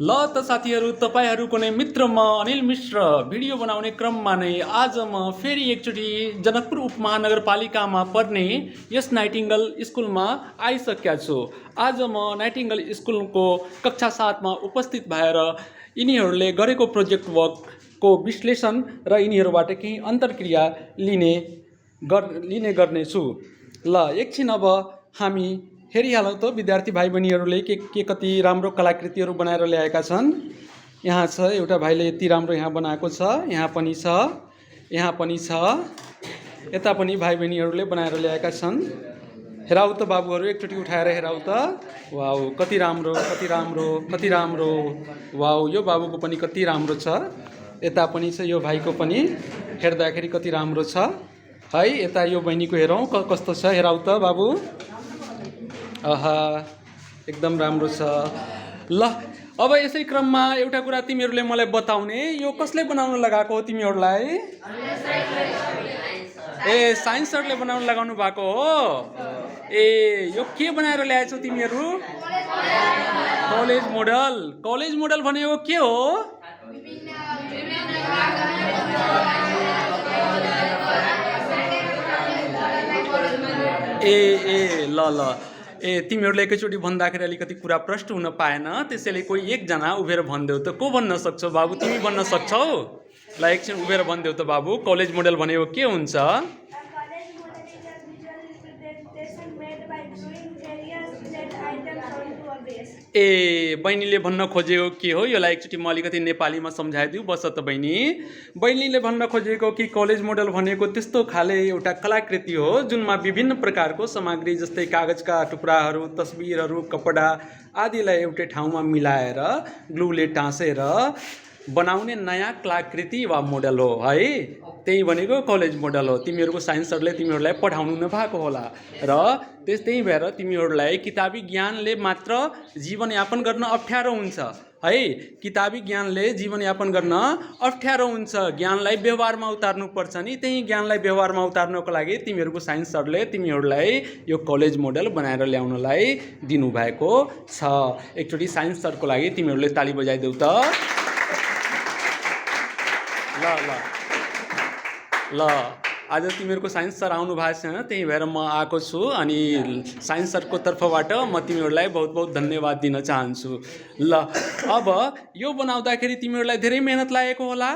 ल त साथीहरू, तपाईँहरूको नै मित्र म अनिल मिश्र भिडियो बनाउने क्रममा नै आज म फेरि एकचोटि जनकपुर उपमहानगरपालिकामा पर्ने यस नाइटिङ्गल स्कुलमा आइसकेका छु। आज म नाइटिङ्गल स्कुलको कक्षा 7मा उपस्थित भएर यिनीहरूले गरेको प्रोजेक्ट वर्कको विश्लेषण र यिनीहरूबाट केही अन्तर्क्रिया लिने गर्नेछु। ल एकछिन अब हामी हेरिहालौँ त विद्यार्थी भाइ बहिनीहरूले के कति राम्रो कलाकृतिहरू बनाएर ल्याएका छन्। यहाँ छ एउटा भाइले यति राम्रो यहाँ बनाएको छ, यहाँ पनि छ, यहाँ पनि छ, यता पनि भाइ बहिनीहरूले बनाएर ल्याएका छन्। हेराउ त बाबुहरू, एकचोटि उठाएर हेराउ त। वाउ, कति राम्रो, कति राम्रो, कति राम्रो। वाउ, यो बाबुको पनि कति राम्रो छ। यता पनि छ, यो भाइको पनि हेर्दाखेरि कति राम्रो छ है। यता यो बहिनीको हेरौँ कस्तो छ, हेराउ त बाबु। आहा, एकदम राम्रो छ। ल अब यसै क्रममा एउटा कुरा तिमीहरूले मलाई बताउने, यो कसले बनाउन लगाएको हो तिमीहरूलाई? ए, साइन्स सरले बनाउन लगाउनु भएको हो। ए, यो के बनाएर ल्याएछौ तिमीहरू? College model. कलेज मोडल भनेको के हो? ए ल ल, ए तिमीहरूले एकैचोटि भन्दाखेरि अलिकति कुरा प्रष्ट हुन पाएन, त्यसैले कोही एकजना उभिएर भनिदेऊ त। को भन्न सक्छौ बाबु? तिमी भन्न सक्छौ? ल एकछिन उभिएर भनिदेऊ त बाबु, कलेज मोडल भनेको के हुन्छ? ए, बहिनीले भन्न खोजेको के हो? यसलाई एकचोटि म अलिकति नेपालीमा सम्झाइदिउँ बस त बहिनी। बहिनीले भन्न खोजेको कि कलेज मोडल भनेको त्यस्तो खाले एउटा कलाकृति हो जुनमा विभिन्न प्रकारको सामग्री जस्तै कागजका टुक्राहरू, तस्बिरहरू, कपडा आदिलाई एउटै ठाउँमा मिलाएर ग्लुले टाँसेर बनाउने नयाँ कलाकृति वा मोडल हो है। त्यही भनेको कलेज मोडल हो। तिमीहरूको साइन्स सरले तिमीहरूलाई पढाउनु नभएको होला र त्यही भएर तिमीहरूलाई किताबी ज्ञानले मात्र जीवनयापन गर्न अप्ठ्यारो हुन्छ है। किताबी ज्ञानले जीवनयापन गर्न अप्ठ्यारो हुन्छ, ज्ञानलाई व्यवहारमा उतार्नुपर्छ नि। त्यही ज्ञानलाई व्यवहारमा उतार्नको लागि तिमीहरूको साइन्स सरले तिमीहरूलाई यो कलेज मोडल बनाएर ल्याउनलाई दिनुभएको छ। एकचोटि साइन्स सरको लागि तिमीहरूले ताली बजाइदेऊ त। ल ल ल, आज तिमीहरूको साइन्स सर आउनु भएको छैन, त्यही भएर म आएको छु अनि साइन्स सरको तर्फबाट म तिमीहरूलाई बहुत बहुत धन्यवाद दिन चाहन्छु। ल अब यो बनाउँदाखेरि तिमीहरूलाई धेरै मेहनत लागेको होला।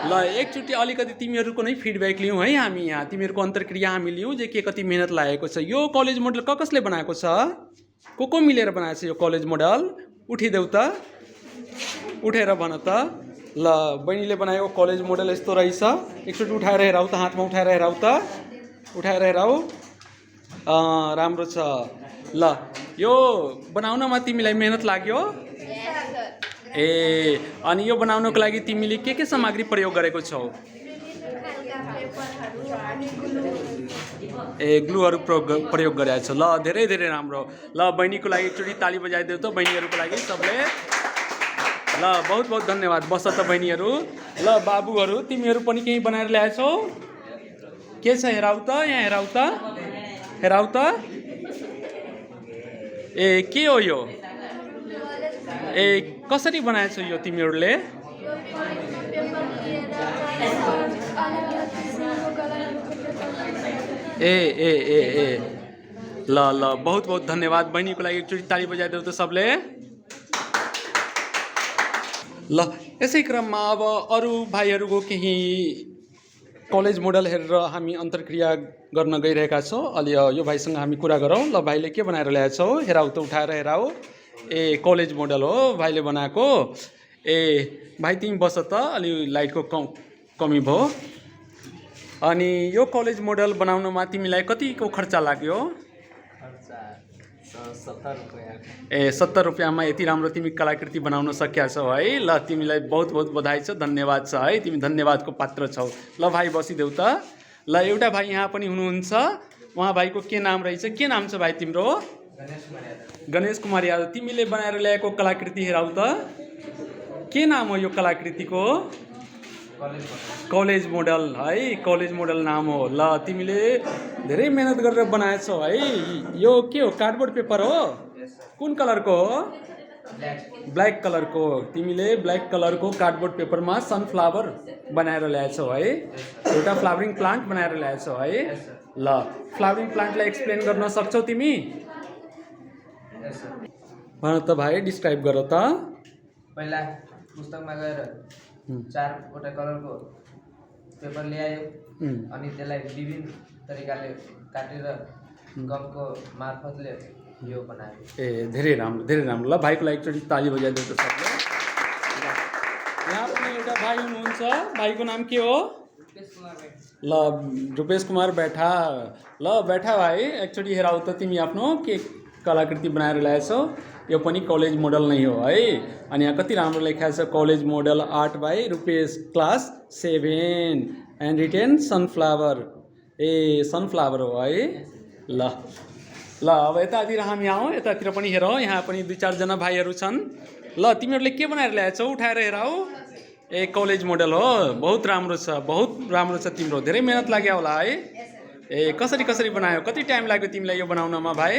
ल एकचोटि अलिकति तिमीहरूको नै फिडब्याक लिउँ है हामी यहाँ, तिमीहरूको अन्तर्क्रिया हामी लिउँ जे के कति मेहनत लागेको छ। यो कलेज मोडल कसले बनाएको छ? को मिलेर बनाएको छ यो कलेज मोडल? उठिदेऊ त, उठेर भन त। ल बहिनीले बनाएको कलेज मोडल यस्तो रहेछ। एकचोटि उठाएर हेराउ त, हातमा उठाएर हेराउ त, उठाएर हेराउ। राम्रो छ। ल यो बनाउनमा तिमीलाई मेहनत लाग्यो? ए, अनि यो बनाउनको लागि तिमीले के सामग्री प्रयोग गरेको छौ? ए, ग्लुहरू प्रयोग गरेको छौ। ल धेरै धेरै राम्रो। ल बहिनीको लागि एकचोटि ताली बजाइदेऊ त, बहिनीहरूको लागि सबले। ल बहुत बहुत धन्यवाद। बस त बहिनीहरू। ल बाबुहरू, तिमीहरू पनि केही बनाएर ल्याएछौ? के छ हेराउ त, यहाँ हेराउ त, हेराउ त। ए, के हो यो? ए, कसरी बनाएछौ यो तिमीहरूले? ए ए ए ए ल ल बहुत बहुत धन्यवाद। बहिनीको लागि एकचोटि ताली बजाइदेऊ त सबले। ल यसै क्रममा अब अरू भाइहरूको केही कलेज मोडल हेरेर हामी अन्तर्क्रिया गर्न गइरहेका छौँ। अलि यो भाइसँग हामी कुरा गरौँ। ल भाइले के बनाएर ल्याएछौ? हेराउ त, उठाएर हेराउ। ए, कलेज मोडल हो भाइले बनाएको। ए भाइ तिमी बस त, अलि लाइटको कमी भयो। अनि यो कलेज मोडल बनाउनमा तिमीलाई कतिको खर्च लाग्यो? 70 रुपैयाँ। ए, 70 रुपैयाँमा यति राम्रो तिमी कलाकृति बनाउन सकेका छौ है। ल तिमीलाई बहुत बहुत बधाई छ, धन्यवाद छ है, तिमी धन्यवादको पात्र छौ। ल भाइ बसिदेऊ त। ल एउटा भाइ यहाँ पनि हुनुहुन्छ, उहाँ भाइको के नाम रहेछ? के नाम छ भाइ तिम्रो? गणेश कुमार यादव। तिमीले बनाएर ल्याएको कलाकृति हेराउ त। के नाम हो यो कलाकृतिको? कलेज मोडल है, कलेज मोडल नाम हो। ल तिमीले धेरै मेहनत गरेर बनाएछौ है। यो के हो? कार्डबोर्ड पेपर हो? कुन कलरको हो? ब्ल्याक कलरको तिमीले ब्ल्याक कलरको कार्डबोर्ड पेपरमा सनफ्लावर बनाएर ल्याएछौ है, एउटा फ्लावरिङ प्लान्ट बनाएर ल्याएछौ है। ल फ्लावरिङ प्लान्टलाई एक्सप्लेन गर्न सक्छौ तिमी? भन त भाइ, डिस्क्राइब गर त। पहिला पुस्तकमा गएर 4वटा कलरको पेपर ल्यायो अनि त्यसलाई विभिन्न तरिकाले काटेर गमको मार्फतले यो बनायो। ए धेरै राम्रो, धेरै राम्रो। ल भाइको लागि एकचोटि ताली बजाइदियो त सबले। यहाँ पनि एउटा भाइ हुनुहुन्छ, भाइको नाम के हो? ल रूपेश कुमार बैठा। ल बैठा भाइ, एकचोटि हेराउ त तिमी आफ्नो के कलाकृति बनाएर ल्याएछौ। यो पनि कलेज मोडल नै हो है। अनि यहाँ कति राम्रो लेखा छ, college model art by Rupesh, class 7 and written sunflower. A sunflower हो है। ल ल अब यतातिर हामी आउँ, यतातिर पनि हेरौँ, यहाँ पनि 2-4 जना भाइहरू छन्। ल तिमीहरूले के बनाएर ल्याएछौ, उठाएर हेराऊ। ए कलेज मोडल हो, बहुत राम्रो छ, बहुत राम्रो छ। तिम्रो धेरै मेहनत लाग्यो होला है। ए कसरी कसरी बनायो, कति टाइम लाग्यो तिमीलाई यो बनाउनमा भाइ?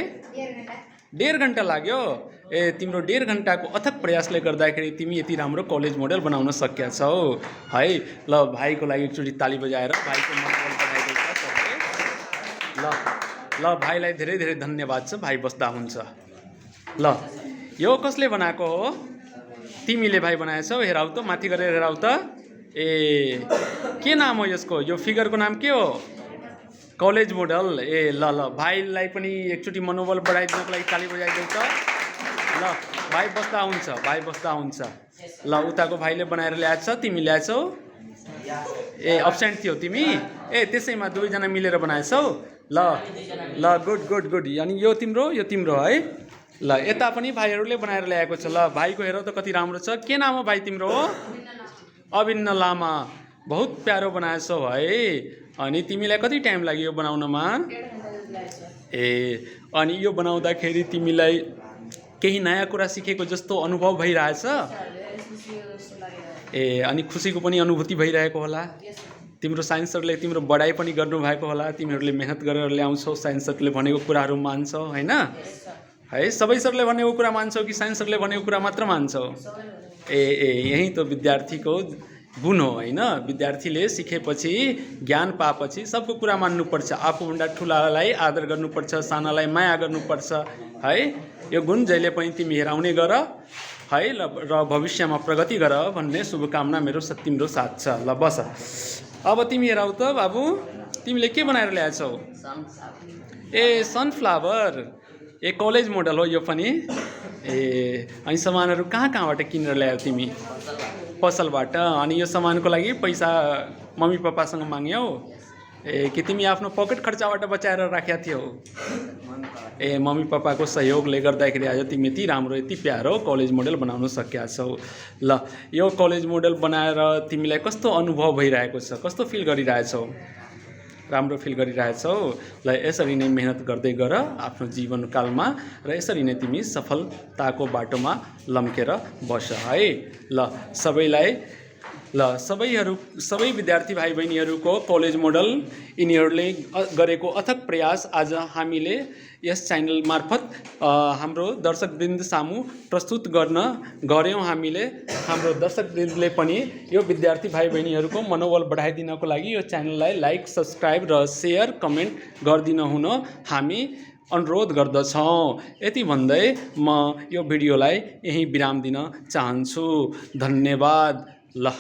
1.5 घन्टा लाग्यो। ए तिम्रो 1.5 घन्टाको अथक प्रयासले गर्दाखेरि तिमी यति राम्रो कलेज मोडल बनाउन सकेका छौ है। ल भाइको लागि एकचोटि ताली बजाएर भाइको मनोबल बढाइदिन्छ सबले। ल ल भाइलाई धेरै धेरै धन्यवाद छ, भाइ बस्दा हुन्छ। ल यो कसले बनाएको हो? तिमीले भाइ बनाएछौ। हेराउ त, माथि गरेर हेराउ त। ए के नाम हो यसको? यो फिगरको नाम के हो? College model. ए ल ल भाइलाई पनि एकचोटि मनोबल बढाइदिनको लागि ताली बजाइदेऊ त। ल भाइ बस्दा हुन्छ, भाइ बस्दा हुन्छ। ल उताको भाइले बनाएर ल्याएछ, तिमी ल्याएछौ। ए अब्सेन्ट थियो तिमी? ए त्यसैमा 2 जना मिलेर बनाएछौ। ल ल गुड गुड गुड। अनि यो तिम्रो, यो तिम्रो है। ल यता पनि भाइहरूले बनाएर ल्याएको छ। ल भाइको हेर त कति राम्रो छ। के नाम हो भाइ तिम्रो? अभिन्न लामा। बहुत प्यारो बनाएछौ है। अनि तिमीलाई कति टाइम लाग्यो यो बनाउनमा? 1.5 घन्टा लाग्छ। ए अनि यो बनाउँदाखेरि तिमीलाई केही नयाँ कुरा सिकेको जस्तो अनुभव भइरहेछ? ए अनि खुसीको पनि अनुभूति भइरहेको होला। तिम्रो साइन्स सरले तिम्रो बढाइ पनि गर्नुभएको होला। तिमीहरूले मेहनत गरेर ल्याउँछौ, साइन्स सरले भनेको कुराहरू मान्छौ हैन है? सबै सरले भनेको कुरा मान्छौ कि साइन्स सरले भनेको कुरा मात्र मान्छौ? ए ए यही त विद्यार्थीको गुण हो हैन? विद्यार्थीले सिकेपछि, ज्ञान पाएपछि सबको कुरा मान्नुपर्छ। आफूभन्दा ठुलालाई आदर गर्नुपर्छ, सानालाई माया गर्नुपर्छ है। यो गुण जहिले पनि तिमी हेराउने गर है। ल र भविष्यमा प्रगति गर भन्ने शुभकामना मेरो तिम्रो साथ छ। ल बस अब तिमी हेराउ त बाबु, तिमीले के बनाएर ल्याएछौ? ए सनफ्लावर। ए कलेज मोडल हो यो पनि। ए अनि सामानहरू कहाँबाट किनेर ल्यायौ तिमी? पसलबाट। अनि यो सामानको लागि पैसा मम्मी पापासँग माग्यौ? ए कि तिमी आफ्नो पकेट खर्चाबाट बचाएर राखेका थियौ? ए मम्मी पापाको सहयोगले गर्दाखेरि आज तिमी यति राम्रो, यति प्यारो कलेज मोडल बनाउन सकेका छौ। ल यो कलेज मोडल बनाएर तिमीलाई कस्तो अनुभव भइरहेको छ, कस्तो फिल गरिरहेछौ? राम्रो फिल गरिरहेछौ। ल यसरी नै मेहनत गर्दै गर आफ्नो जीवनकालमा र यसरी नै तिमी सफलताको बाटोमा लम्केर बस है। ल सबैलाई, ल सबै विद्यार्थी भाइ बहिनीहरूको कलेज मोडल यिनीहरूले गरेको अथक प्रयास आज हामीले यस च्यानल मार्फत हाम्रो दर्शकवृन्द सामु प्रस्तुत गर्न गऱ्यौँ। हामीले हाम्रो दर्शकवृन्दले पनि यो विद्यार्थी भाइ बहिनीहरूको मनोबल बढाइदिनको लागि यो च्यानललाई लाइक, सब्सक्राइब र सेयर, कमेन्ट गरिदिन हुन हामी अनुरोध गर्दछौँ। यति भन्दै म यो भिडियोलाई यहीँ विराम दिन चाहन्छु। धन्यवाद। ल